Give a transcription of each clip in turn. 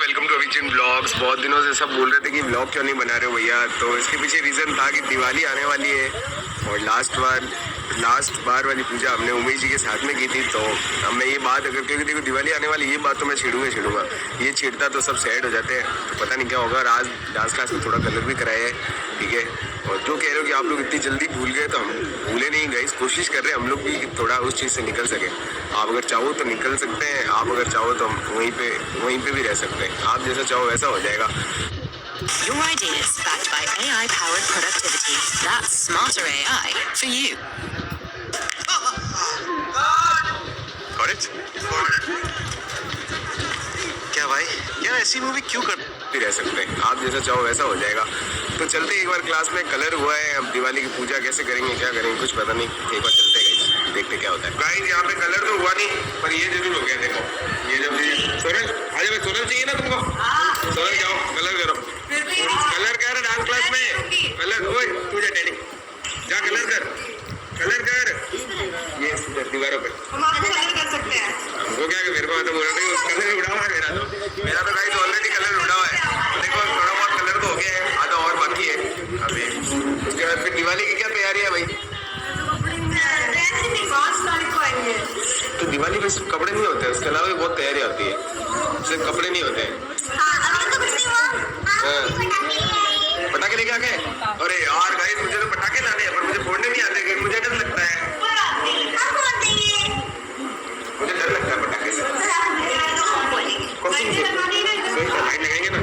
Welcome to अभिचिन blogs. बहुत दिनों से सब बोल रहे थे कि ब्लॉग क्यों नहीं बना रहे हो भैया, तो इसके पीछे रीज़न था कि दिवाली आने वाली है और लास्ट बार वाली पूजा हमने उमेश जी के साथ में की थी। तो अब मैं ये बात अगर, क्योंकि देखो दिवाली आने वाली, ये बात तो मैं छेड़ूंगा, ये छेड़ता तो सब सैड हो जाते हैं, तो पता नहीं क्या होगा। और आज डांस क्लास में थोड़ा कलर भी कराया है, ठीक है। और जो कह रहे हो कि आप लोग इतनी जल्दी भूल गए, तो हम भूले नहीं गए, कोशिश कर रहे हैं हम लोग भी थोड़ा उस चीज़ से निकल सके। आप अगर चाहो तो निकल सकते हैं, आप अगर चाहो तो हम वहीं पे भी रह सकते हैं। आप जैसा चाहो वैसा हो जाएगा। Your ideas backed by AI-powered productivity. That's smarter AI for you. Got it? क्या भाई, क्या ऐसी मूवी क्यों करते रह सकते हैं? आप जैसा चाहो वैसा हो जाएगा। तो चलते एक बार क्लास में कलर हुआ है, अब दिवाली की पूजा कैसे करेंगे, क्या करेंगे, कुछ पता नहीं। एक बार चलते गाइस, देखते क्या होता है। गाइस यहाँ पे कलर तो हुआ नहीं, पर ये जरूर हो गया। देखो ये जब सोनल आज में सोनल चाहिए ना तुमको, सोनल जाओ कलर करो, कलर कर डांस क्लास में कलर। ओए तू जा डैडी, जा कलर कर ये दीवारों पे। हम आपको कलर कर सकते हैं। हमको क्या, मेरे को तो बोल रहे थे कलर उड़ा हुआ है मेरा तो गाइस ऑलरेडी कलर उड़ा हुआ है। देखो थोड़ा बहुत कलर तो हो गया है, आधा और बाकी है अभी। उसके बाद फिर दिवाली की क्या तैयारी है भाई? तो दिवाली पे सिर्फ कपड़े नहीं होते, उसके अलावा भी बहुत तैयारी होती है, सिर्फ कपड़े नहीं होते हैं। पटाखे लेके आ गए? अरे यार गाइस, मुझे तो पटाखे लाने हैं, पर मुझे फोड़ने नहीं आते, क्योंकि मुझे डर लगता है। मुझे डर लगता है पटाखे से। लाइट लगाएंगे ना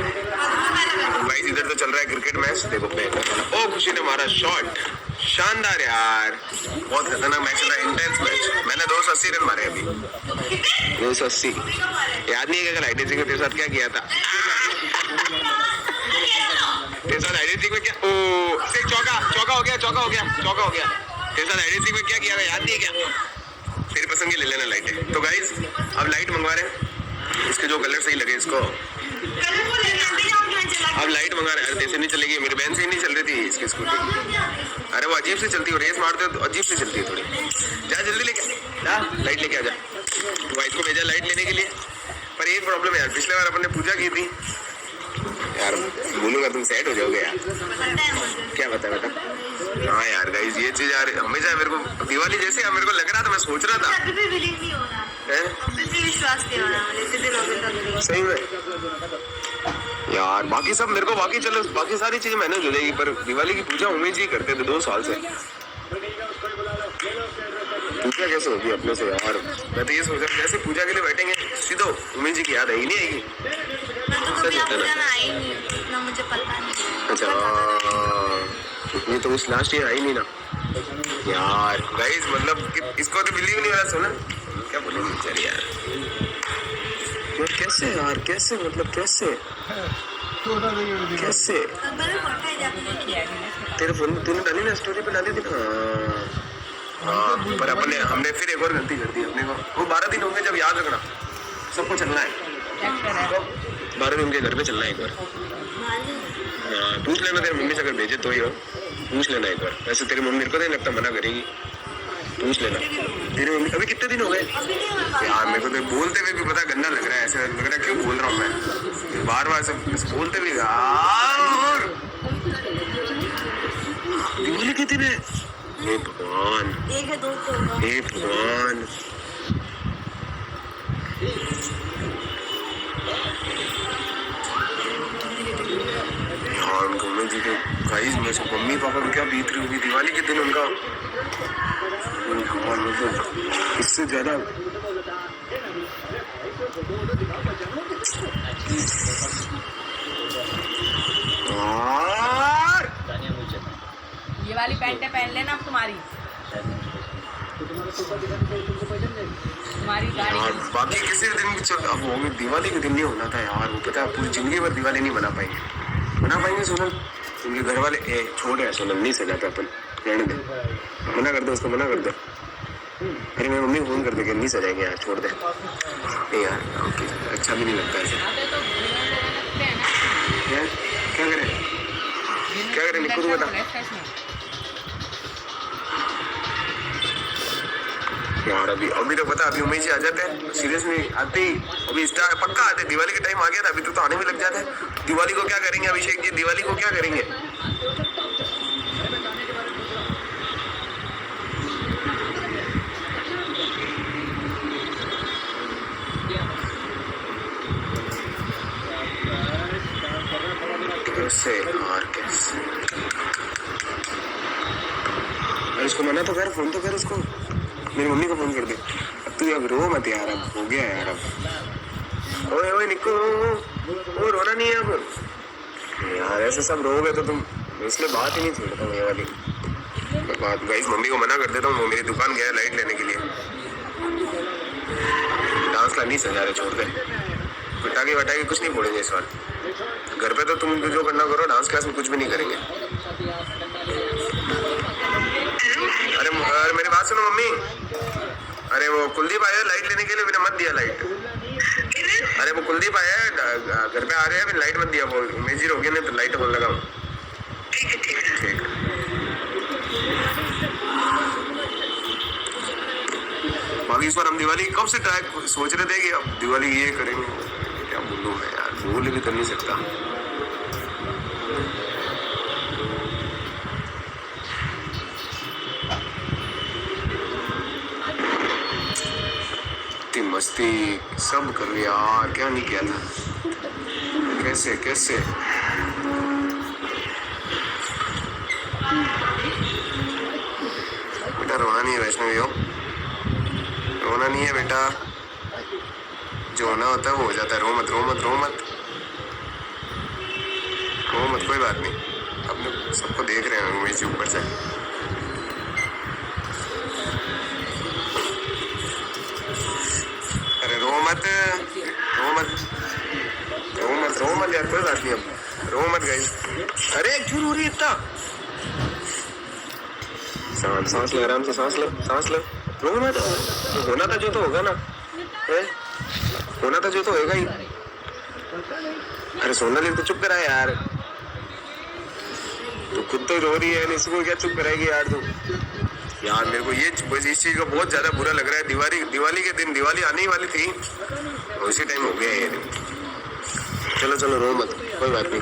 गाइस। इधर तो चल रहा है क्रिकेट मैच, देखो प्ले। ओ खुशी ने मारा शॉट, शानदार यार, बहुत खतरनाक मैच चल रहा है, इंटेंस मैच। मैंने 280 रन मारे अभी, 280। याद नहीं है लाइट सिंह के साथ क्या किया था? तेरे साथ आईडी में क्या, ओ चौका हो गया। तेरे साथ आईडी में क्या किया था याद नहीं है क्या? तेरी पसंद की ले लेना लाइटें। तो गाइस अब लाइट मंगवा रहे हैं, इसके जो कलर सही लगे इसको अब लाइट मंगा रहे हैं। जैसे नहीं चलेगी, मेरी बहन से ही नहीं चल रही थी इसकी स्कूटी। अरे वो अजीब से चलती है, रेस मारते हो तो अजीब से चलती है थोड़ी। जा जल्दी लेके जा, लाइट लेके आ जा। तो वाइफ को भेजा लाइट लेने के लिए, पर एक प्रॉब्लम है यार, पिछले बार अपन ने पूजा की थी यार, बोलूंगा तुम सैड हो जाओगे यार। क्या बता? हाँ यार गाइस, ये चीज यार हमेशा मेरे को दिवाली जैसे मेरे को लग रहा था, मैं सोच रहा था सही में यार। बाकी सब मेरे को बाकी सारी चीजें मैनेज हो जाएगी, पर दिवाली की पूजा उमेश जी करते थे 2 साल से। पूजा कैसे होगी अपने से यार? मैं तो ये सोच रहा, जैसे पूजा के लिए बैठेंगे सीधो उमेश जी की याद आई नहीं आएगी? ना मुझे पता नहीं। अच्छा ये तो उस लास्ट ईयर आई नहीं ना यार गाइस, मतलब इसको तो बिलीव नहीं हो रहा। सुना क्या बोलेंगे चल यार, कैसे यार, कैसे मतलब कैसे तेरे फोन में तूने डाली ना, स्टोरी पे डाली थी ना। हाँ पर हमने फिर एक और गलती कर दी अपने को। वो 12 दिन होंगे जब, याद रखना सबको चलना है, 12 दिन उनके घर पे चलना है एक बार। हाँ पूछ लेना तेरी मम्मी से, अगर भेजे तो ही हो, पूछ लेना एक बार। वैसे तेरी मम्मी मेरे को नहीं लगता मना करेगी, पूछ लेना। तेरी मम्मी अभी कितने दिन हो गए यार? मेरे को तो बोलते हुए भी पता गंदा लग रहा है, ऐसा लग रहा है क्यों बोल रहा हूँ मैं बार से बोलते हुए। दिवाली के दिन है, हे भगवान, हे भगवान। उनको मम्मी जी के गाइस में से मम्मी पापा को क्या बीत रही होगी दिवाली के दिन उनका। मतलब इससे ज्यादा ये वाली पैंटें पहन लेना अब तुम्हारी गाड़ी। बाकी किसी दिन चल, अब वो दिवाली के दिन नहीं होना था यार। वो पता है पूरी जिंदगी भर दिवाली नहीं बना पाएंगे सोनल। उनके घर वाले छोड़ रहे सोनल, नहीं सजाता अपन, रहने दे, मना कर दो उसको, मना कर दो। अरे मेरी मम्मी फोन कर दे कि नहीं सजाएंगे यार, छोड़ दे। नहीं यार ओके, अच्छा भी नहीं लगता ऐसे। क्या करें निक्कू, तू बता यार। अभी तो पता, अभी उमेश जी आ जाते हैं सीरियसली आते ही, अभी स्टार्ट पक्का आते, दिवाली का टाइम आ गया ना, अभी तो आने भी लग जाता है। दिवाली को क्या करेंगे अभिषेक जी, दिवाली को क्या करेंगे? कैसे और कैसे? इसको मना तो कर, फोन तो कर उसको, मेरी मम्मी को फोन कर दे। अब तू अब रो मत यार, अब हो गया यार अब। ओए ओए निक्को, वो रोना नहीं है अब यार, ऐसे सब रोगे तो तुम, इसलिए बात ही नहीं छोड़ता हूँ ये वाली बात। गाइस मम्मी को मना कर देता हूँ, वो मेरी दुकान गया लाइट लेने के लिए। डांस ला नहीं सजा रहे, छोड़ दे, पटाखे वटाखे कुछ नहीं फोड़ेंगे इस बार। घर पे तो तुम जो करना करो, डांस क्लास में कुछ भी नहीं करेंगे। अरे मेरी बात सुनो मम्मी, अरे वो कुलदीप आया लाइट लेने के लिए, मैंने मत दिया लाइट। अरे वो कुलदीप आया है घर पे आ रहे हैं, मैंने लाइट मत दिया, वो मेजी हो गया नहीं तो लाइट बोल लगाऊं। ठीक है ठीक है ठीक है। बाकी इस बार हम दिवाली कब से ट्राई सोच रहे थे कि अब दिवाली ये करेंगे, क्या बोलूं मैं यार, भूल भी कर नहीं सकता। मस्ती सब कर लिया यार, क्या नहीं किया था, कैसे कैसे। बेटा रोना नहीं है वैष्णवी हो, रोना नहीं है बेटा, जो होना होता है वो हो जाता है। रो मत रो मत रो मत रो मत, कोई बात नहीं, अब लोग सबको देख रहे हैं उमेश जी ऊपर से। रो मत रो मत रो मत रो मत यार, कोई बात नहीं, अब रो मत गाइस। अरे क्यों रो रही है इतना? सांस ले, आराम से सांस ले, सांस ले, रो मत। होना था जो तो होगा ना, होना था जो तो होगा ही। अरे सोना ले तो चुप करा यार, तू खुद तो रो रही है, इसको क्या चुप कराएगी यार तू? यार मेरे को ये इस चीज का बहुत ज्यादा बुरा लग रहा है। दिवाली के दिन, दिवाली आने ही वाली थी, उसी टाइम हो गया ये दिन। चलो चलो रो मत, कोई बात नहीं,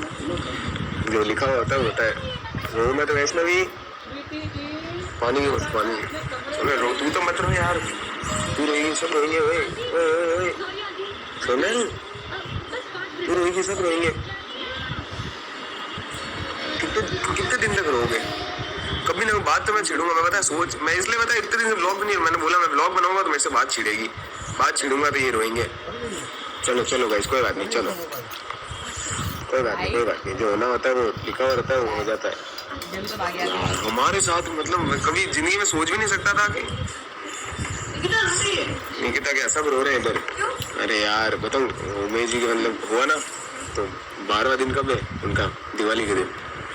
जो लिखा होता है होता है। रो मत वैष्णवी, पानी बस पानी। चलो रो, तू तो मत रो यार, तू रोएगी सब रोएंगे। ओए ओए ओए सोनल, तू रोएगी सब रोएंगे। कितने दिन तक रोगे? कभी ना बात तो मैं छिड़ूंगा, मैं बता सोच, मैं इसलिए बता इतने दिन से ब्लॉग भी नहीं, मैंने बोला मैं ब्लॉग बनाऊंगा तो मेरे से बात छिड़ेगी, बात छिड़ूंगा तो ये रोएंगे। चलो चलो गाइस, कोई बात नहीं, चलो कोई बात नहीं, कोई बात नहीं, जो होना होता है वो लिखा हुआ रहता है, वो हो जाता है। हमारे साथ मतलब मैं कभी जिंदगी में सोच भी नहीं सकता था कि निकिता क्या सब रो रहे हैं इधर। अरे यार बताऊं, उमेश जी के मतलब हुआ ना, तो 12वां दिन कब है उनका? दिवाली के दिन।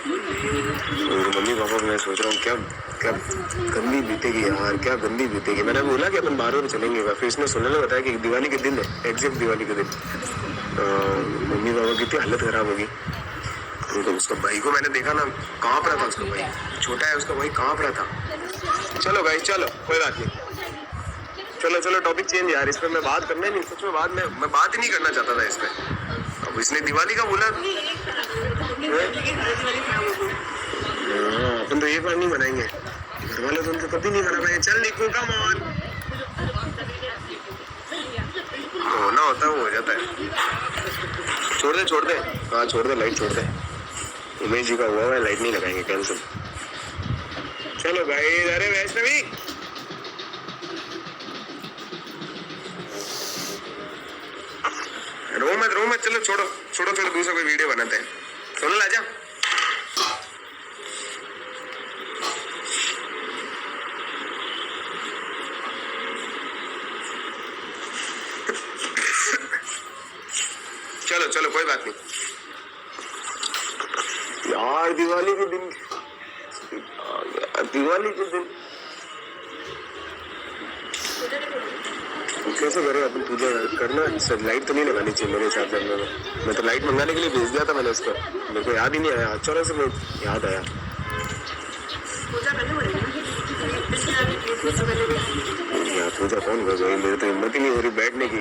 मम्मी पापा को मैं सोच रहा हूँ क्या क्या गंदी बीतेगी यार, क्या गंदी बीतेगी। मैंने बोला कि अपन 12 में चलेंगे, फिर इसने सुनने ने बताया कि दिवाली के दिन है, एग्जैक्ट दिवाली के दिन। मम्मी पापा की कितनी हालत खराब होगी। तो उसका भाई को मैंने देखा ना, कांप रहा था उसका भाई, छोटा है उसका भाई, कांप रहा था। चलो भाई चलो, कोई बात नहीं, चलो चलो टॉपिक चेंज यार, इस पर मैं बात करना ही नहीं, सच में बात मैं बात ही नहीं करना चाहता था इस पर। अब इसने दिवाली का बोला, अपन तो एक बार नहीं बनाएंगे, घर वाले तो उनको कभी नहीं बना पाएंगे। चल निकू का मान, होना होता है वो हो जाता है। छोड़ दे, हाँ छोड़ दे, लाइट छोड़ दे। उमेश जी का हुआ है, लाइट नहीं लगाएंगे, कैंसिल। चलो भाई, अरे वैष्णवी रो मत, चलो छोड़ो छोड़ो, फिर दूसरा कोई वीडियो बनाते हैं। सुन ला जा, चलो चलो कोई बात नहीं यार। दिवाली के दिन, दिवाली के दिन कैसे करें अपन पूजा करना? सर लाइट तो नहीं लगानी चाहिए मेरे हिसाब से। मैं तो लाइट मंगाने के लिए भेज दिया था मैंने उसको, मेरे को याद ही नहीं आया, अचानक से मैं याद आया। पूजा कौन कर रही, मेरी तो हिम्मत ही नहीं हो रही बैठने की।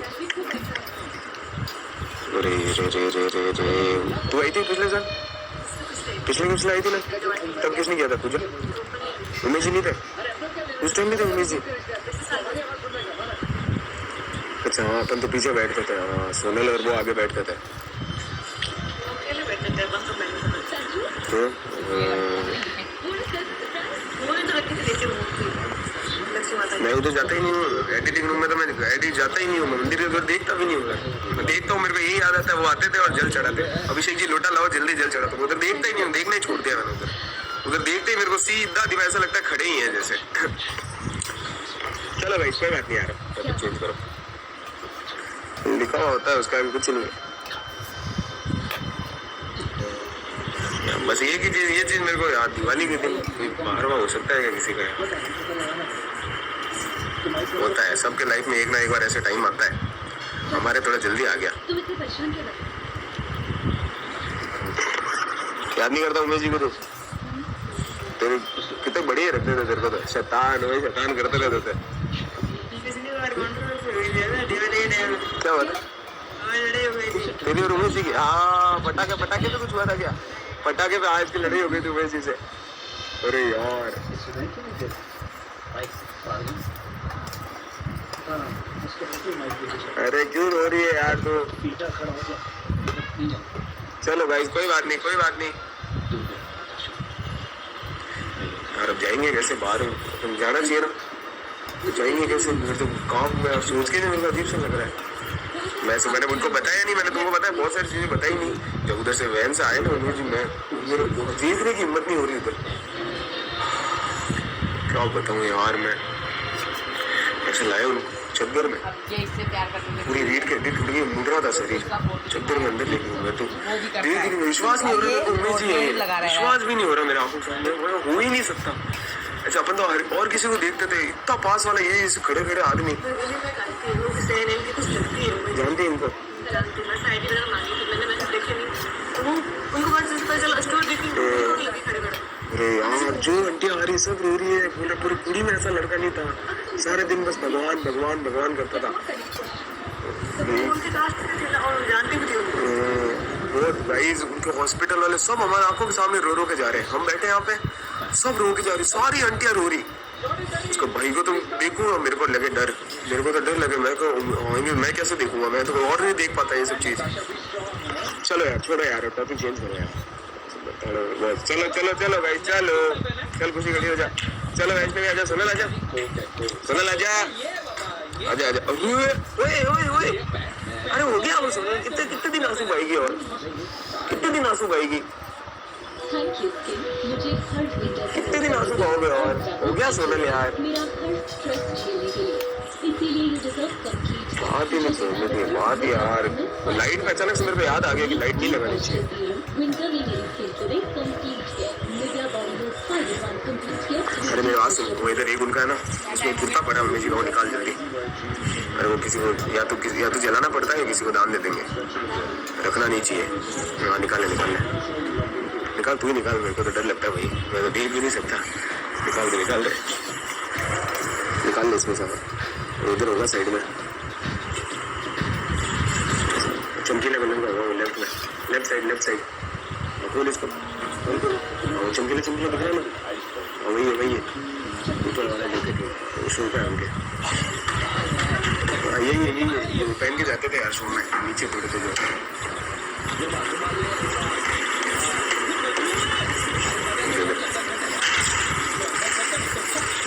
अरे रे रे रे रे रे, तू आई थी पिछले साल, पिछले आई थी ना, तब किसने किया था पूजा? उमेश जी नहीं थे उस टाइम? नहीं थे उमेश जी? अच्छा हाँ, अपन तो पीछे बैठते थे। हाँ, सोनल और वो आगे बैठते थे। तो मैं उधर जाता ही नहीं हूँ, एडिटिंग रूम में तो मैं जाता ही नहीं हूँ, मंदिर के उधर देखता भी नहीं हूँ। मैं देखता हूँ, मेरे को यही याद आता है, वो आते थे और जल चढ़ाते, अभिषेक जी लोटा लाओ जल्दी जल चढ़ाते, उधर देखता ही नहीं हूँ, देखना ही छोड़ दिया मैंने। उधर देखते ही मेरे को सीधा दिमाग ऐसा लगता है खड़े ही है जैसे। चलो भाई कोई बात नहीं यार, चेंज करो, लिखा हुआ होता है उसका भी कुछ नहीं। बस ये चीज मेरे को याद, दिवाली के दिन बाहर हो सकता है क्या किसी का? होता है सबके लाइफ में, एक ना एक बार ऐसे टाइम आता है। हमारे थोड़ा जल्दी आ गया। याद नहीं करता उमेश जी को? तो तेरे कितने बढ़िया रखते थे तेरे को, तो शैतान वही शैतान करते रहते थे। क्या बात है तेरी और उमेश जी की? हाँ, पटाखे पे कुछ हुआ था क्या? पटाखे पे आज की लड़ाई हो गई थी उमेश जी से। अरे यार अरे क्यों रो रही है यार तू? चलो भाई कोई बात नहीं, कोई बात नहीं यार। अब जाएंगे कैसे बाहर? तुम जाना चाहिए ना, तो जाएंगे कैसे? मेरे तो काम में सोच के मेरे को अजीब सा लग रहा है। मैंने उनको बताया नहीं, मैंने तुमको बताया, बहुत सारी चीजें बताई नहीं। जब उधर से वैन से आए ना उन्होंने, मेरे देखने की हिम्मत नहीं हो रही उधर। क्या बताऊँ यार, मैं ऐसे लाए उनको चद्दर में, पूरी रीढ़ के हड्डी टूट गई, मुड़ रहा था शरीर, चद्दर में अंदर लेके मैं तो धीरे धीरे, विश्वास नहीं हो रहा मेरे को उमेश जी है, विश्वास भी नहीं हो रहा मेरे आंखों सामने, हो ही नहीं सकता। अच्छा अपन तो और किसी को देखते थे, इतना पास वाला ये खड़े खड़े आदमी, जानते हैं इनको? अरे यार जो आंटी आ रही सब रो रही है, पूरी कुड़ी में ऐसा लड़का नहीं था, सारे दिन बस भगवान भगवान भगवान करता था। बहुत गाइस, उनके हॉस्पिटल वाले सब हमारे आंखों के सामने रो रो के जा रहे हैं। हम बैठे यहाँ पे, सब रो के जा रही, सारी आंटियां रो रही। उसको भाई को तो देखूंगा, मेरे को लगे डर, मेरे को तो डर लगे, मैं कैसे देखूंगा? मैं तो और नहीं देख पाता ये सब चीज। चलो यार छोड़ो यार, टॉपिक चेंज करो यार। चलो चलो चलो भाई, चलो चल खुशी खड़ी हो जा। चलो वैष्णवी आजा, सोनल आजा, सोनल आजा, आजा आजा। ओए ओए ओए, अरे हो गया वो सोनल, कितने दिन आंसू बहेगी और कितने दिन आंसू बहेगी? कितने दिन आंसू बहोगे और? हो गया सोनल यार, बात ही नहीं सोचने थी, बात यार। लाइट में अचानक से मेरे को याद आ गया कि लाइट नहीं लगानी चाहिए। अरे मेरी बात सुन, वो इधर एक उनका है ना, उसमें कुर्ता पड़ा, मम्मी जी को निकाल जल्दी। अरे वो किसी को या तो जलाना पड़ता है या किसी को दान दे देंगे, रखना नहीं चाहिए। हाँ निकाल निकाल, तू ही निकाल, मेरे को तो डर लगता है भाई, मैं तो देख भी नहीं सकता। निकाल दे निकाल ले इसमें सामान, उधर होगा साइड में, चमकीले कलर का होगा लेफ्ट में, लेफ्ट साइड खोल इसको, चमकीले दिख रहा है ना? वही है ऊपर वाला जैकेट, शू का है उनके। यही पहन के जाते थे यार शू में, नीचे थोड़े थे जो।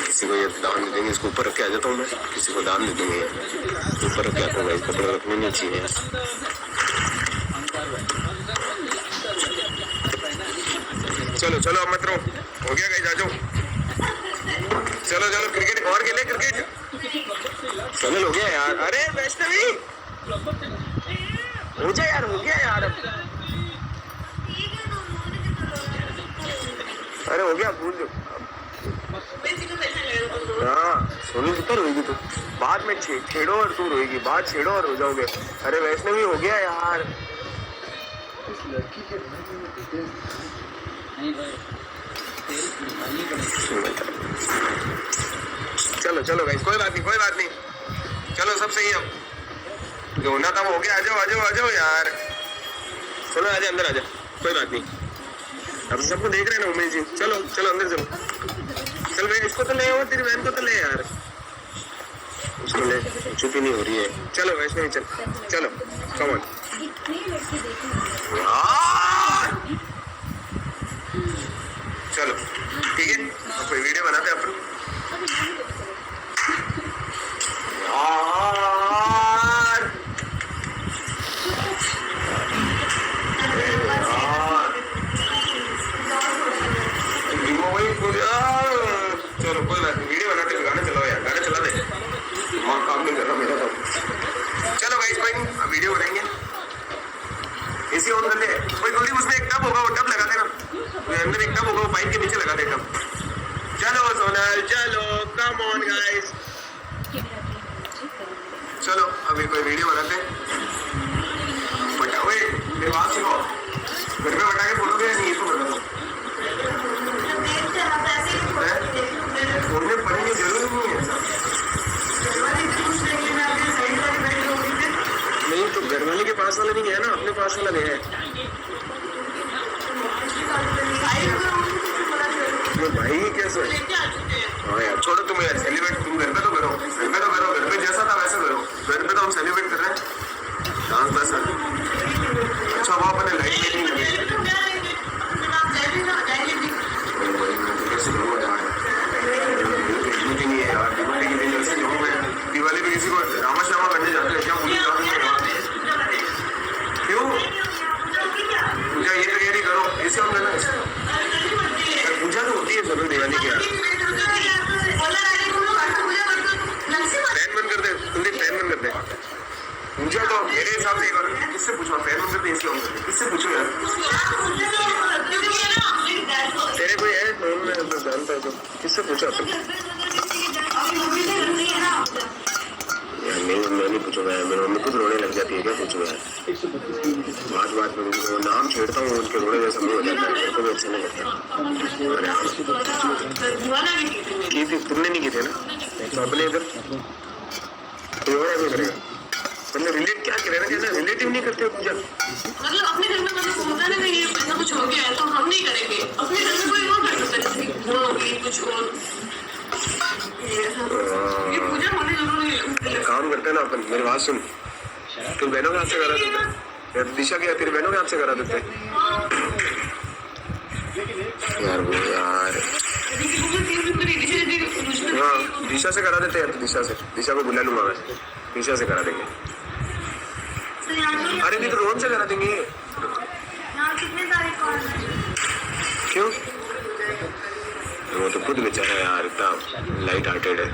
किसी को ये दान दे देंगे, इसको ऊपर रख के आ जाता हूँ मैं, किसी को दान दे देंगे, ऊपर रख के आता हूँ। कपड़े रखने नहीं चाहिए। चलो चलो अब मत रहो, हो गया गाइस, आ जाओ। चलो चलो क्रिकेट और खेले, क्रिकेट चलो हो गया यार। अरे वैष्णवी हो जाए यार, हो गया यार अब। अरे हो गया, भूल जाओ। हाँ सोनी कितना रोएगी तू, बाद में छेड़ो और तू रोएगी, बाद छेड़ो और हो जाओगे। अरे वैष्णवी हो गया यार। चलो चलो भाई, कोई बात नहीं। चलो सब सही है अब, जो होना था वो हो गया। आ जाओ आ जाओ आ जाओ यार, चलो आ जाओ अंदर आ जाओ, कोई बात नहीं। अब सबको देख रहे हैं ना उमेश जी, चलो चलो अंदर चलो। चल भाई इसको तो ले, और तेरी बहन को तो ले यार, उसको ले, चुपी नहीं हो रही है। चलो वैष्णवी चल, चलो कम ऑन। चलो ठीक है, अब कोई वीडियो बनाते हैं अपन। यार चलो कोई बात नहीं, वीडियो बनाते हुए गाना चलाओ यार, गाना चला दे, दिमाग काम नहीं कर रहा मेरा तो। चलो गाइस कोई नहीं, अब वीडियो बनाएंगे। एसी ऑन कर ले, कोई जल्दी उसमें एक टब होगा वो टब लगा देना, अंदर एक टब होगा वो पाइप के नीचे लगा दे टब। चलो सोनल चलो, कम ऑन गाइस, चलो अभी कोई वीडियो बनाते हैं। बटा ओए मेरी बात सुनो, घर में बटा के बोलोगे नहीं इसको बता दो, बोलने पड़ेंगे जरूरी नहीं है ऐसा। नहीं तो घर वाले के पास वाला नहीं है ना, अपने पास वाला नहीं है। भाई कैसे? हाँ यार छोड़ो तुम यार, सेलिब्रेट तुम घर पे तो करो, घर पे तो करो, घर पे जैसा था वैसे करो, घर पे तो हम सेलिब्रेट कर रहे हैं डांस बस। अच्छा वो अपने लाइफ में नहीं लगे, कैसे करूँगा यार, नहीं है यार, दिवाली के दिन जैसे जाऊँ मैं, दिवाली पे किसी को रामा श्यामा करने जाते हैं क्या? क्यों पूजा ये तैयारी करो, ऐसे हम करना, पूजा तो होती है जरूर दिवाली के यार। फैन बंद कर दे, कुलदीप फैन बंद कर दे। पूजा तो मेरे हिसाब से करो, किससे पूछो? फैन बंद कर दे, इसलिए ऑन कर दे, किससे पूछो यार? तेरे कोई है नॉन में जानता है तो किससे पूछो अपन? यार मैं नहीं पूछूंगा यार, मेरी मम्मी खुद रोने लग जाती है, क्या पूछूंगा यार? बात में उनको नाम छेड़ता हूँ, उनके रोने जैसा मुँह हो जाता है, मेरे को भी अच्छा नहीं लगता। की थी तुमने नहीं की थे ना, तो अपने इधर कोई और आगे करेगा। मतलब रिलेट क्या करे ना, कहना रिलेटिव नहीं करते पूजा, मतलब अपने घर में मतलब होता है ना कि ऐसा कुछ हो गया है तो हम नहीं करेंगे, अपने घर में कोई और कर सकता है, कुछ और ये पूजा होने जरूरी है। काम करते हैं ना अपन। मेरी बात सुन, तुम बहनों के हाथ से करा देते, दिशा के तेरी बहनों के हाथ से करा देते यार, वो यार हाँ दिशा से करा देते यार, तो दिशा को बुला लूंगा मैं, दिशा से करा देंगे। अरे नहीं तो रोहन से करा देंगे। कितने तारीख को? क्यों? वो तो खुद बेचारा यार इतना लाइट हार्टेड है,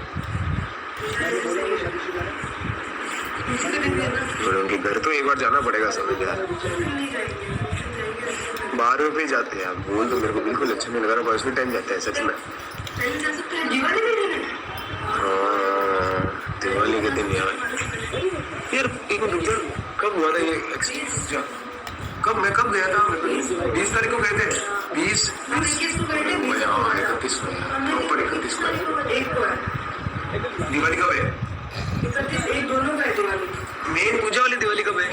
और उनके घर तो एक बार जाना पड़ेगा समझ यार। 12 पे जाते हैं यार, बोल तो मेरे को बिल्कुल अच्छा नहीं लगा, बस टाइम जाता है सच में। हाँ दिवाली के दिन यार एक मिनट, कब हुआ था ये? कब मैं कब गया था? 20 तारीख को गए थे, 20 31 को प्रॉपर 31 को। दिवाली कब है? मेन पूजा वाली दिवाली कब है?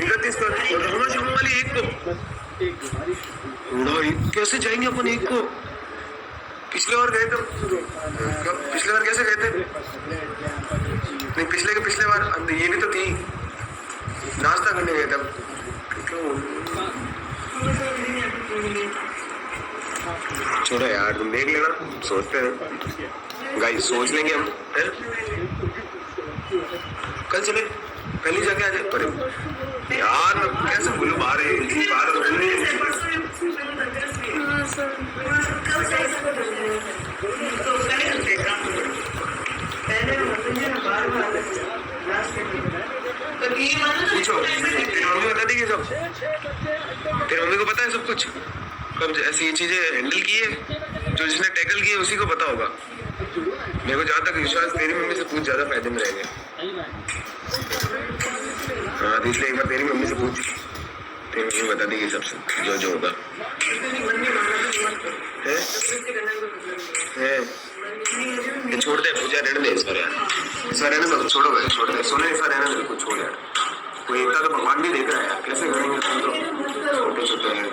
31 को। रामा वाली 1 को। कैसे जाएंगे अपन 1 को? पिछले बार गए थे, पिछले बार कैसे गए थे? नहीं पिछले बार ये भी तो थी, नाश्ता करने गए थे। छोड़ो यार तुम देख लेना, सोचते हैं गाइस, सोच लेंगे हम है? कल चले, कल ही जाके आ जाए पर यार मैं कैसे भूलूं, बाहर पूछो तेरी मम्मी बता देगी सब, तेरी मम्मी को पता है सब कुछ, कब ऐसी ये चीजें हैंडल की है, जो जिसने टैकल की है उसी को पता होगा। मेरे को जहाँ तक विश्वास तेरी मम्मी से पूछ, ज्यादा फायदे में रहेंगे। हाँ इसलिए एक बार तेरी मम्मी से पूछ, तेरी मम्मी बता देगी सबसे जो होगा है? छोड़ दे पूजा, रहने दे इस पर यार। इस बार रहने दो, छोड़ो भाई, छोड़ दे सोने, इस बार रहने दो, कुछ छोड़ यार, कोई इतना तो भगवान भी देख रहा है यार, कैसे करेंगे तुम तो छोटे छोटे हैं।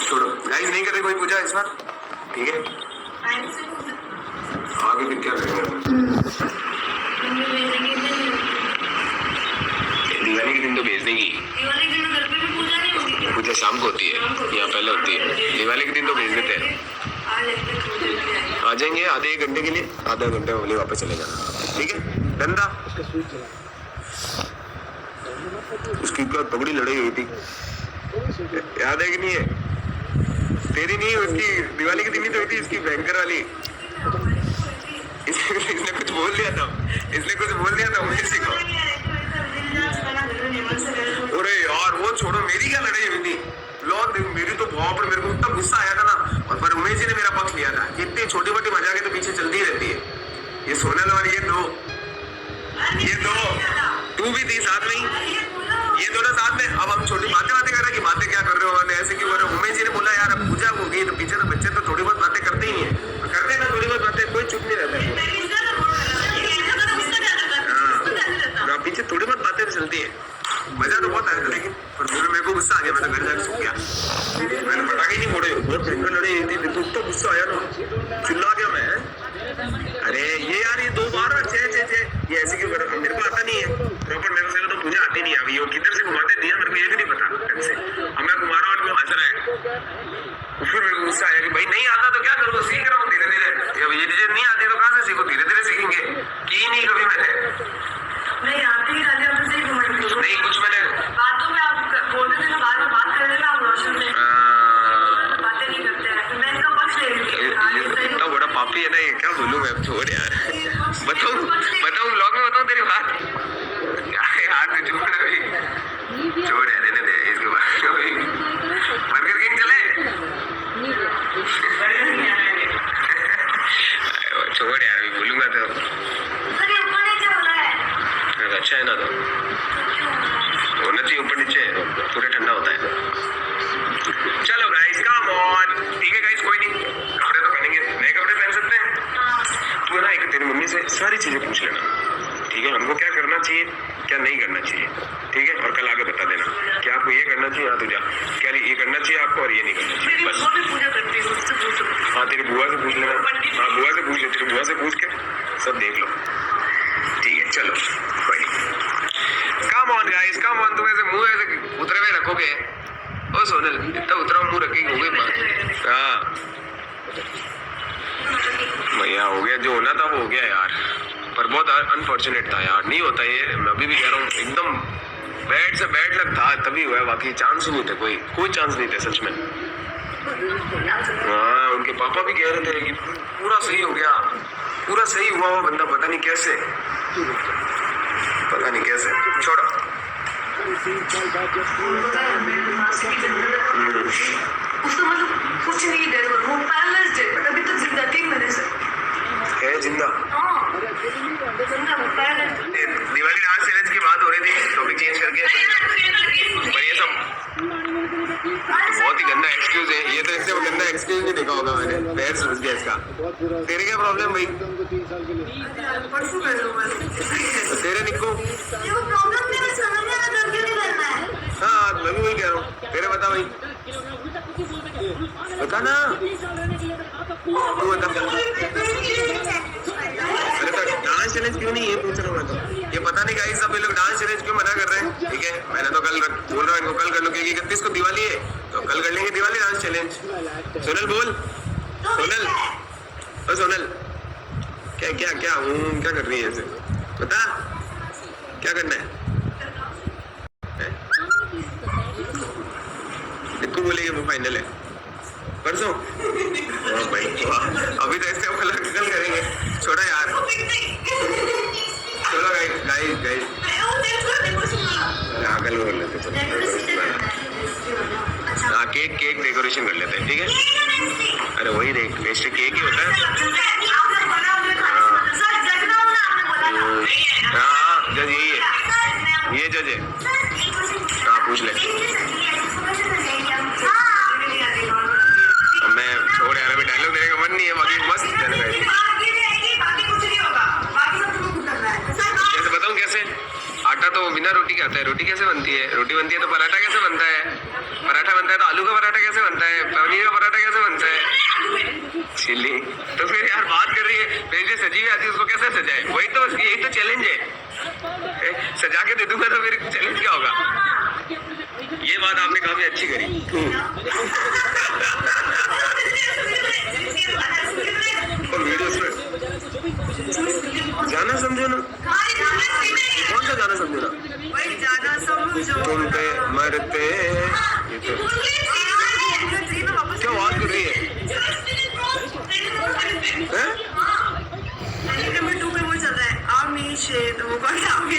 छोड़ो गाइस, नहीं कर रहे कोई पूजा इस बार, ठीक है? आगे फिर क्या करेंगे? दिवाली के दिन तो भेज देगी, पूजा शाम को होती है या पहले होती है, दिवाली के दिन तो भेज देते हैं। आ जाएंगे आधे एक घंटे के लिए, आधा घंटे में वापस चले जाना, ठीक है? धंधा उसकी क्या तगड़ी लड़ाई हुई थी, याद है कि नहीं है? तेरी नहीं, उसकी दिवाली की दिन ही तो हुई थी, इसकी भयंकर वाली। इसने कुछ बोल दिया था, किसी को। अरे यार वो छोड़ो, मेरी क्या लड़ाई हुई थी, लॉर्ड मेरी तो बाप रे, मेरे को इतना गुस्सा आया था ना, और पर उमेश जी ने मेरा पक्ष लिया था। इतनी छोटी मोटी मजाक तो पीछे चलती ही रहती है, ये सोनल और ये दो तू भी थी साथ में ही, ये दोनों साथ में। अब हम छोटी बातें कर रहे हैं कि बातें क्या कर रहे हो, ऐसे क्यों कर रहे हो? उमेश जी ने बोला यार अब पूजा होगी तो पीछे तो बच्चे तो थोड़ी बहुत बातें करते ही हैं, करते हैं ना थोड़ी बहुत बातें, कोई चुप नहीं रहता है। हाँ, पीछे थोड़ी बहुत बातें चलती है, मजा तो बहुत आया था, लेकिन मेरे को गुस्सा आ गया, मैं तो घर जाकर सो गया, मैंने पटाखे नहीं फोड़े, बहुत भयंकर लड़ाई थी, तो इतना गुस्सा आया ना, चिल्ला गया मैं। अरे ये यार ये 2 बार छे ये ऐसे क्यों कर रहा, मेरे को आता नहीं है प्रॉपर, मेरे को तो पूजा आती नहीं है। अभी वो किधर से घुमाते दिया मेरे को ये भी नहीं पता ढंग से, अब मैं घुमा रहा हूँ और हंस रहा है। फिर मेरे को गुस्सा आया कि भाई नहीं आता तो क्या करूँ, सीख रहा हूँ धीरे धीरे, अब ये चीजें नहीं आती तो कहाँ से सीखो, धीरे धीरे सीखेंगे, की नहीं कभी मैंने नहीं कुछ मैंने बातों में आप बोलते थे ना, बार बार बात कर रहे थे आप रोशन से बातें नहीं करते हैं, तो मैं इसका पक्ष ले रही थी। इतना बड़ा पापी है ना ये, क्या बोलूं मैं, छोड़ यार, बताऊं ब्लॉग में बताऊं तेरी बात, क्या यार तू छोड़ अभी, छोड़ यार, रहने दे इसके बाद। बर्गर किंग चले, छोड़ यार, अभी बोलूंगा तो अच्छा है ना, तो होना चाहिए ऊपर नीचे, पूरा ठंडा होता है। चलो गाइस कम ऑन, ठीक है गाइस, कोई नहीं, कपड़े तो पहनेंगे, नए कपड़े पहन सकते हैं। तू ना एक तेरी मम्मी से सारी चीजें पूछ लेना, ठीक है? हमको क्या करना चाहिए, क्या नहीं करना चाहिए, ठीक है? और कल आगे बता देना कि आपको ये करना चाहिए, हाँ तुझे क्या ये करना चाहिए आपको और ये नहीं करना चाहिए, बस। हाँ तेरी बुआ से पूछ लेना, हाँ बुआ से पूछ ले, तेरी बुआ से पूछ के सब देख लो, ठीक है? चलो कोई नहीं, come on guys come on. तुम ऐसे मुंह ऐसे उतरे हुए रखोगे, ओ सोनल इतना उतरा मुंह रखेगी, हो गई बात। हाँ भैया हो गया, जो होना था वो हो गया यार, पर बहुत अनफॉर्चुनेट था यार, नहीं होता ये, मैं अभी भी कह रहा हूँ, एकदम बैड से बैड लग था तभी हुआ, बाकी चांस ही नहीं थे, कोई चांस नहीं थे सच में। हाँ उनके पापा भी कह रहे थे कि पूरा सही हो गया, पूरा सही हुआ वो बंदा, पता नहीं कैसे, छोड़ो। उसका मतलब कुछ नहीं है, वो पैरालाइज्ड है, बट अभी तक जिंदा 3 महीने से है, जिंदा। हाँ जिंदा, वो पैरालाइज्ड। दिवाली डांस चैलेंज की बात हो रही थी, टॉपिक चेंज करके, पर ये सब बहुत ही गंदा एक्सक्यूज है, ये तो इससे गंदा एक्सक्यूज नहीं देखा होगा मैंने, पैर सूझ गया इसका। तेरे क्या प्रॉब्लम भाई, परसों कर लो बस, तेरे निक्को ये वो प्रॉब्लम नहीं, मैं समझ नहीं आ रहा क्यों नहीं करना है। हाँ मैं भी वही कह रहा हूँ, तेरे बता भाई, बता ना, तू बता। अरे तो डांस चैलेंज क्यों नहीं, ये पूछ रहा हूँ मैं तो, ये पता नहीं गाइस सब ये लोग डांस चैलेंज क्यों मना कर रहे हैं, ठीक है? मैंने तो कल बोल रहा हूँ इनको, कल कर लो, क्योंकि 31 को दिवाली है, तो कल कर लेंगे दिवाली डांस चैलेंज। सोनल बोल, सोनल ओ सोनल, क्या क्या क्या क्या कर रही है ऐसे, बता क्या करना है? निक्कू बोलेगी वो फाइनल है परसों, भाई अभी तो ऐसे कल करेंगे, छोड़ो यार, चलो गाइस हाँ कल कर लेते, चलो हाँ केक डेकोरेशन कर लेते हैं, ठीक है? अरे वही देख वेस्ट केक ही होता है। हाँ जज यही है, ये जज है, हाँ पूछ ले। मैं छोड़ यार, अभी डायलॉग देने का मन नहीं है, बाकी मस्त कैसे बनता है, पराठा बनता है तो आलू का पराठा कैसे बनता है, पनीर का पराठा कैसे बनता है, चिल्ली। तो फिर यार बात कर रही है मेरी जो सजी हुई आती है उसको कैसे सजाए, वही तो यही तो चैलेंज है। सजा के दे दूंगा तो फिर चैलेंज क्या होगा। ये बात आपने काफी अच्छी करी। और वीडियो में जाना समझो ना, कौन सा गाना समझो ना, तुम पे मरते ये तो क्या आवाज कर रही है?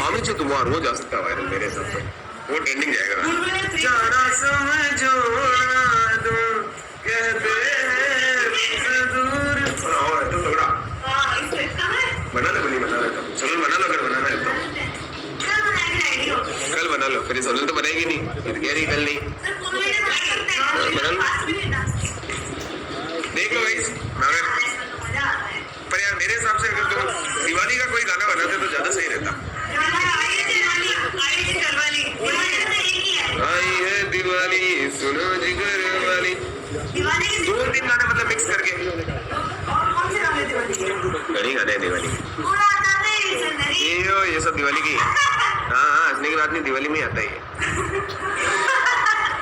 आमिर तुम्हारा वो जा सकता है वायरल मेरे हिसाब से, वो ट्रेंडिंग जाएगा। जाना समझो ना तुम कहते हैं दूर, तो तगड़ा बना लो, बनी बना लो, सोनल बना लो, अगर बनाना है तो कल बना लो। फिर सोनल तो बनाएगी नहीं, फिर कह रही कल नहीं, बना लो, देख लो गाइस। पर यार मेरे हिसाब से अगर तुम दिवाली का कोई गाना बनाते तो ज्यादा सही रहता। आई है दिवाली सुनो जिगर वाली, 2-3 गाने मतलब मिक्स करके। घड़ी गाने हैं दिवाली ये सब दिवाली की। हाँ हंसने की बात नहीं, दिवाली में आता है ये।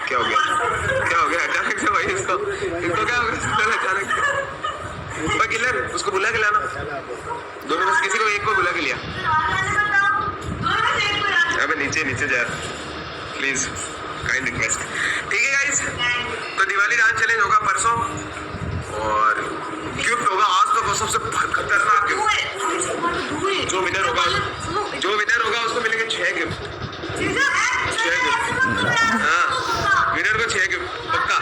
क्या हो गया अचानक से भाई, इसको क्या हो गया अचानक से? किलर उसको बुला के लाना, दोनों में किसी को एक को बुला के लिया। अबे नीचे जा प्लीज, काइंड रिक्वेस्ट। ठीक है गाइस, तो दिवाली डांस चैलेंज होगा परसों और गिफ्ट होगा आज तो सबसे खतरनाक गिफ्ट। जो विनर होगा उसको मिलेंगे 6 गिफ्ट। हाँ विनर को 6 गिफ्ट पक्का,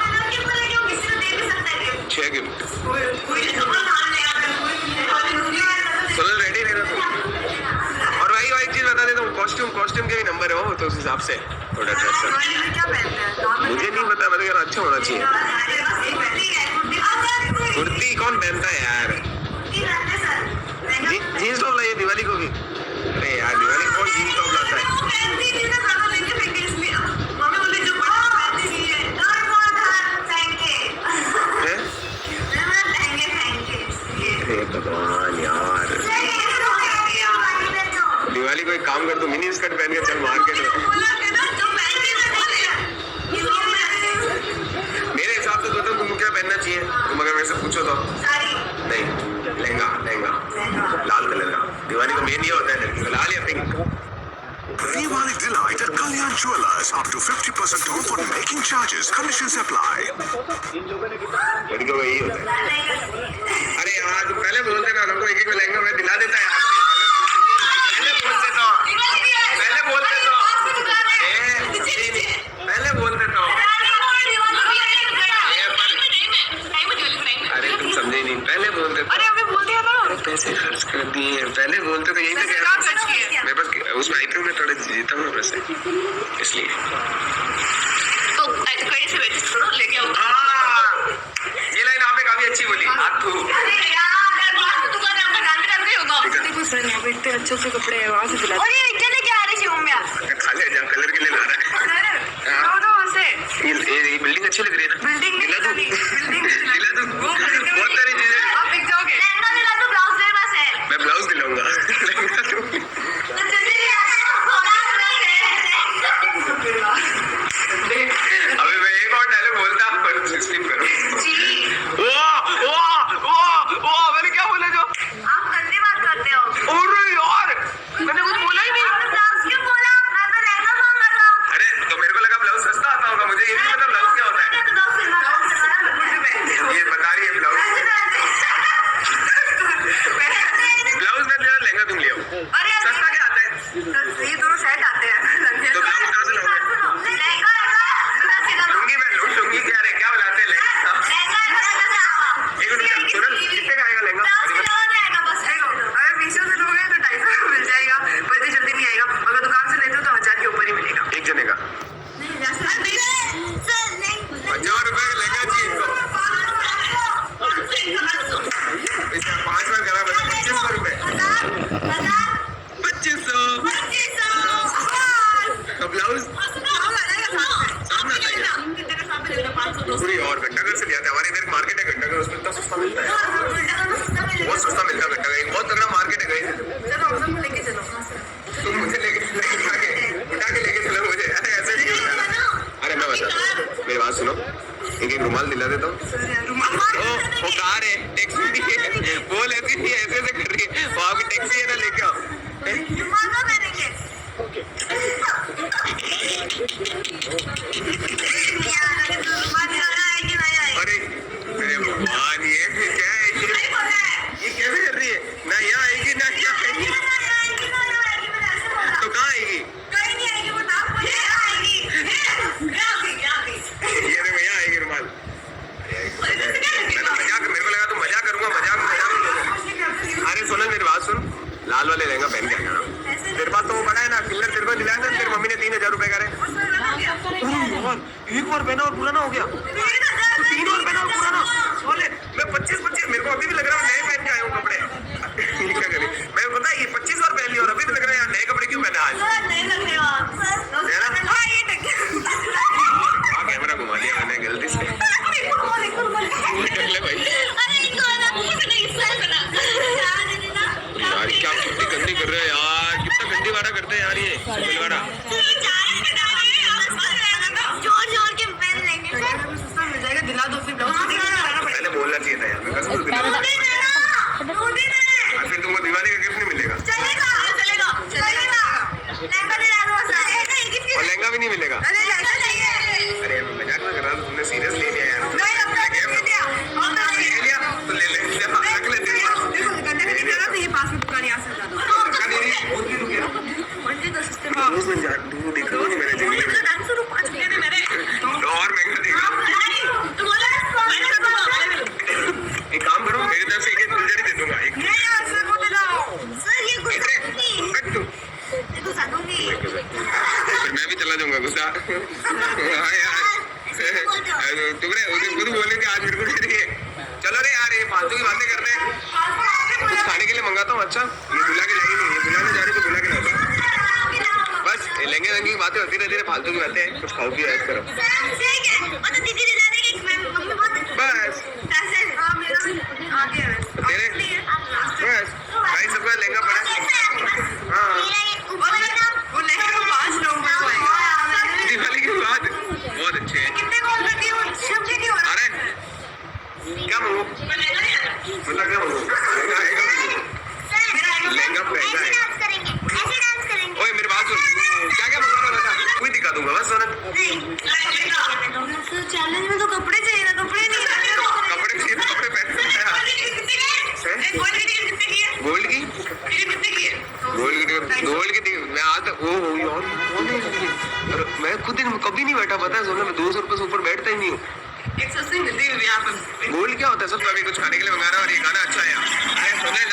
6 गिफ्ट। सोनल रेडी रहना तुम। और भाई एक चीज बता देता हूँ, कॉस्ट्यूम के भी नंबर है वो, तो उस हिसाब से थोड़ा ड्रेस मुझे नहीं पता, मतलब यार अच्छा होना चाहिए। कुर्ती कौन पहनता है यार, जीन्स टॉप लाइए दिवाली को भी। अरे यार दिवाली कौन जीन्स टॉप लाता है? भगवान यार, दिवाली को एक काम कर, तू मिनी स्कर्ट पहन के चल मार्केट में। मेरे हिसाब से तो तुम क्या पहनना चाहिए, तुम अगर मेरे से पूछो तो? नहीं, लहंगा लाल कलर का। दिवाली का मेन ये होता है लड़की का, लाल या pink. Diwali delight at Kalyan Jewelers. Up to 50% off on making charges. Conditions apply. लड़कियों का यही होता है। अरे यार तुम पहले बोलते ना, हमको एक लहंगा मैं दिला देता यार। पहले बोलते तो अरे तुम समझे नहीं, पहले बोलते तो। अरे अभी बोल दिया ना, पैसे खर्च कर दिए, पहले बोलते तो यही तो कह रहा हूँ। मेरे पास उसमें आईपीओ में थोड़ा जीता हूँ वैसे, इसलिए तो कहीं से लेके आओ। ये लाइन आपने काफी अच्छी बोली। इतने अच्छे से कपड़े हैं, वहाँ से दिला। और ये क्या लेके आ रही थी मम्मी? खाली जा, कलर के लिए ला रहा है। ये बिल्डिंग अच्छी लग रही है ना, बिल्डिंग दिला दूं बहुत सारी चीजें। आप बिक जाओगे। लहंगा दिला दो, ब्लाउज मेरे पास है। मैं ब्लाउज दिलाऊंगा। अबे मैं एक और डायलॉग बोलता पर स्किप करो। ओ मैंने क्या बोला जो? आप गंदी बात करते हो। अरे यार मैंने कुछ बोला ही नहीं। आपने ब्लाउज क्यों बोला? मैं तो लहंगा मांगा था। अरे तो मेरे को लगा ब्लाउज सस्ता आता होगा, मुझे ये नहीं पता ब्लाउज क्या होता है। सुनो, एक रुमाल दिला देता हूँ। वो कार है, टैक्सी नहीं है, बोल ऐसी नहीं है, ऐसे ऐसे कर रही है, वहाँ की टैक्सी है ना, लेके आओ। अरे भगवान, ये क्या है, ये कैसे कर रही है? ना यहाँ आएगी ना यहाँ आएगी, तो कहाँ आएगी? ये देखो यहाँ आएगी रुमाल। मजाक, मेरे को लगा तुम मजाक करूंगा, मजाक। अरे सोनल मेरी बात सुन, लाल वाले लहंगा पहन के आना। तेरे पास तो वो बड़ा है ना, किलर तेरे को दिलाया ना, तेरी मम्मी ने 3000 रुपए का। एक बार पहना और पुराना हो गया, 3 और पहना और पुराना। बोले मैं 25 मेरे को अभी भी लग रहा है नए पहन के आया हूँ कपड़े। क्या करें, मैं पता है ये 25 और पहन लिया और अभी भी लग रहा है यार नए कपड़े क्यों पहने आज। हाँ कैमरा घुमा लिया मैंने गलती से। ले भाई यार, क्या कितनी गंदी कर रहे हो यार, कितना गंदी वारा करते हैं यार ये बिलवाड़ा। दिला दो फिर पहले बोलना चाहिए था यार, मैं कसम से दिला। फिर तुमको दिवाली का गिफ्ट नहीं मिलेगा और लहंगा भी नहीं मिलेगा। अरे मजाक ना कर रहा, तुमने सीरियस ले लिया यार। ले लिया तो ले ले, रख ले। और महंगा देगा। एक काम करो, मेरी तरफ से एक गुलजरी दे दूंगा। फिर मैं भी चला जाऊंगा गुस्सा। हाँ यार टुकड़े खुद बोले थे आज मेरे को दे दिए। चलो रे यार, ये फालतू की बातें करते हैं, कुछ खाने के लिए मंगाता हूँ। अच्छा ये बुला के लाएगी नहीं, ये बुलाने जा रही तो बुला के लाऊंगा। बस ये लहंगे लहंगे की बातें होती रहती है, फालतू की बातें। कुछ खाओ पियो ऐश करो बस। तेरे बस भाई सबका लहंगा पड़ा। हाँ दिवाली के बाद बहुत अच्छे हैं। अरे क्या मांगू, मतलब क्या मांगू, लहंगा महंगा है। ओए मेरी बात सुन, क्या क्या मंगवाना बता, कोई दिखा दूंगा बस। सोनल चैलेंज में तो कपड़े चाहिए ना, कपड़े नहीं कपड़े चाहिए तो कपड़े पहन गोल्ड की मैं आज तक वो मैं खुद कभी नहीं बैठा, पता है सोनल, मैं 200 रुपए से ऊपर बैठता ही नहीं हूँ। गोल्ड क्या होता है, सब तो अभी कुछ खाने के लिए मंगा रहा हूँ और ये गाना अच्छा है यार। अरे सोनल